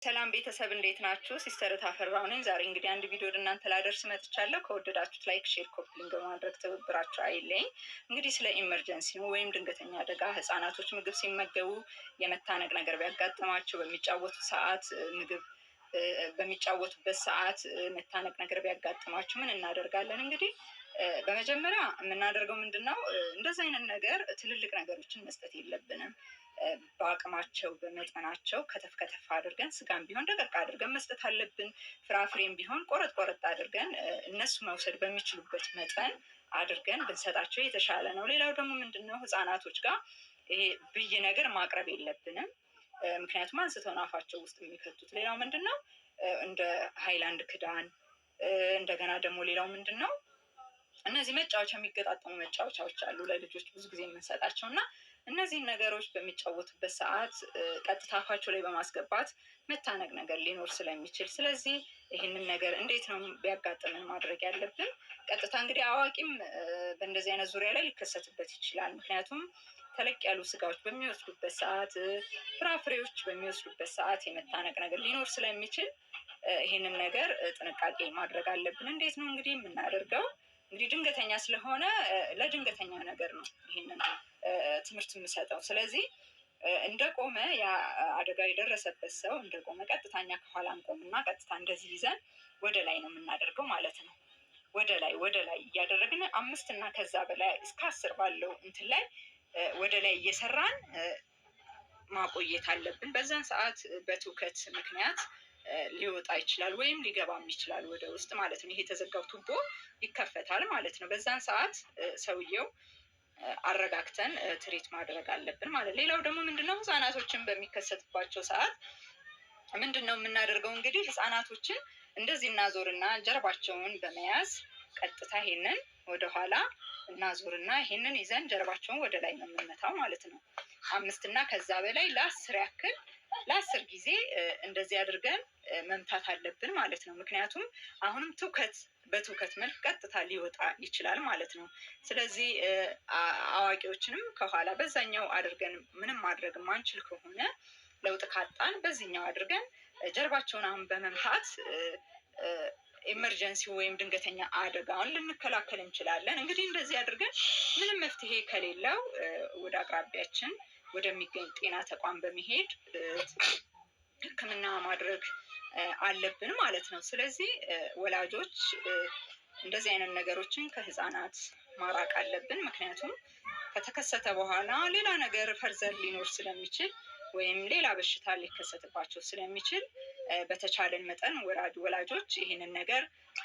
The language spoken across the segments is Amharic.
ሰላም ቤተሰብ እንዴት ናችሁ? ሲስተር ታፈራው ነኝ። ዛሬ እንግዲህ አንድ ቪዲዮ ወደ እናንተ ላደርስ መጥቻለሁ። ከወደዳችሁት ላይክ፣ ሼር፣ ኮፒሊንግ በማድረግ ትብብራችሁ አይለኝ። እንግዲህ ስለ ኢመርጀንሲ ነው ወይም ድንገተኛ አደጋ ህጻናቶች ምግብ ሲመገቡ የመታነቅ ነገር ቢያጋጥማቸው ምግብ በሚጫወቱበት ሰዓት መታነቅ ነገር ቢያጋጥማችሁ ምን እናደርጋለን? እንግዲህ በመጀመሪያ የምናደርገው ምንድነው? እንደዚህ አይነት ነገር ትልልቅ ነገሮችን መስጠት የለብንም። በአቅማቸው በመጠናቸው ከተፍ ከተፍ አድርገን ስጋም ቢሆን ደቀቅ አድርገን መስጠት አለብን። ፍራፍሬም ቢሆን ቆረጥ ቆረጥ አድርገን እነሱ መውሰድ በሚችሉበት መጠን አድርገን ብንሰጣቸው የተሻለ ነው። ሌላው ደግሞ ምንድነው? ህጻናቶች ጋር ይሄ ብይ ነገር ማቅረብ የለብንም። ምክንያቱም አንስተው አፋቸው ውስጥ የሚከቱት። ሌላው ምንድነው? እንደ ሃይላንድ ክዳን፣ እንደገና ደግሞ ሌላው ምንድነው? እነዚህ መጫወቻ የሚገጣጠሙ መጫወቻዎች አሉ ለልጆች ብዙ ጊዜ የምንሰጣቸው እና እነዚህን ነገሮች በሚጫወቱበት ሰዓት ቀጥታ አፋቸው ላይ በማስገባት መታነቅ ነገር ሊኖር ስለሚችል፣ ስለዚህ ይህንን ነገር እንዴት ነው ቢያጋጥምን ማድረግ ያለብን? ቀጥታ እንግዲህ አዋቂም በእንደዚህ አይነት ዙሪያ ላይ ሊከሰትበት ይችላል። ምክንያቱም ተለቅ ያሉ ስጋዎች በሚወስዱበት ሰዓት፣ ፍራፍሬዎች በሚወስዱበት ሰዓት የመታነቅ ነገር ሊኖር ስለሚችል ይህንን ነገር ጥንቃቄ ማድረግ አለብን። እንዴት ነው እንግዲህ የምናደርገው? እንግዲህ ድንገተኛ ስለሆነ ለድንገተኛ ነገር ነው ይሄንን ትምህርት የምሰጠው። ስለዚህ እንደቆመ ያ አደጋ የደረሰበት ሰው እንደቆመ ቀጥታኛ ከኋላ እንቆምና ቀጥታ እንደዚህ ይዘን ወደ ላይ ነው የምናደርገው ማለት ነው። ወደ ላይ እያደረግን 5 እና ከዛ በላይ እስከ 10 ባለው እንትን ላይ ወደ ላይ እየሰራን ማቆየት አለብን። በዛን ሰዓት በትውከት ምክንያት ሊወጣ ይችላል ወይም ሊገባም ይችላል ወደ ውስጥ ማለት ነው። ይሄ የተዘጋው ቱቦ ይከፈታል ማለት ነው። በዛን ሰዓት ሰውየው አረጋግተን ትሪት ማድረግ አለብን ማለት። ሌላው ደግሞ ምንድነው? ህጻናቶችን በሚከሰትባቸው ሰዓት ምንድነው የምናደርገው? እንግዲህ ህጻናቶችን እንደዚህ እናዞርና ጀርባቸውን በመያዝ ቀጥታ ይሄንን ወደኋላ እናዞርና ይሄንን ይዘን ጀርባቸውን ወደ ላይ ነው የምንመታው ማለት ነው። 5 እና ከዛ በላይ ለ10 ጊዜ እንደዚህ አድርገን መምታት አለብን ማለት ነው። ምክንያቱም አሁንም በትውከት መልክ ቀጥታ ሊወጣ ይችላል ማለት ነው። ስለዚህ አዋቂዎችንም ከኋላ በዛኛው አድርገን ምንም ማድረግ ማንችል ከሆነ ለውጥ ካጣን በዚህኛው አድርገን ጀርባቸውን አሁን በመምታት ኢመርጀንሲ ወይም ድንገተኛ አደጋውን ልንከላከል እንችላለን። እንግዲህ እንደዚህ አድርገን ምንም መፍትሄ ከሌለው ወደ አቅራቢያችን ወደሚገኝ ጤና ተቋም በመሄድ ሕክምና ማድረግ አለብን ማለት ነው። ስለዚህ ወላጆች እንደዚህ አይነት ነገሮችን ከህፃናት ማራቅ አለብን። ምክንያቱም ከተከሰተ በኋላ ሌላ ነገር ፈርዘር ሊኖር ስለሚችል ወይም ሌላ በሽታ ሊከሰትባቸው ስለሚችል በተቻለን መጠን ወላጆች ይህንን ነገር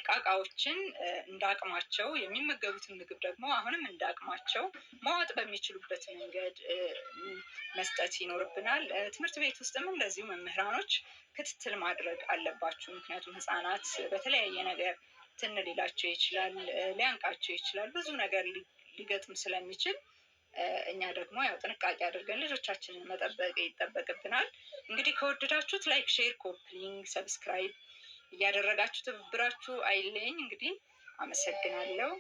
ቃቃዎችን እንዳቅማቸው የሚመገቡትን ምግብ ደግሞ አሁንም እንዳቅማቸው ማዋጥ በሚችሉበት መንገድ መስጠት ይኖርብናል። ትምህርት ቤት ውስጥም እንደዚሁ መምህራኖች ክትትል ማድረግ አለባቸው። ምክንያቱም ህፃናት በተለያየ ነገር ትን ሊላቸው ይችላል፣ ሊያንቃቸው ይችላል፣ ብዙ ነገር ሊገጥም ስለሚችል እኛ ደግሞ ያው ጥንቃቄ አድርገን ልጆቻችንን መጠበቅ ይጠበቅብናል። እንግዲህ ከወደዳችሁት ላይክ፣ ሼር፣ ኮፒሊንግ፣ ሰብስክራይብ እያደረጋችሁ ትብብራችሁ አይለኝ። እንግዲህ አመሰግናለሁ።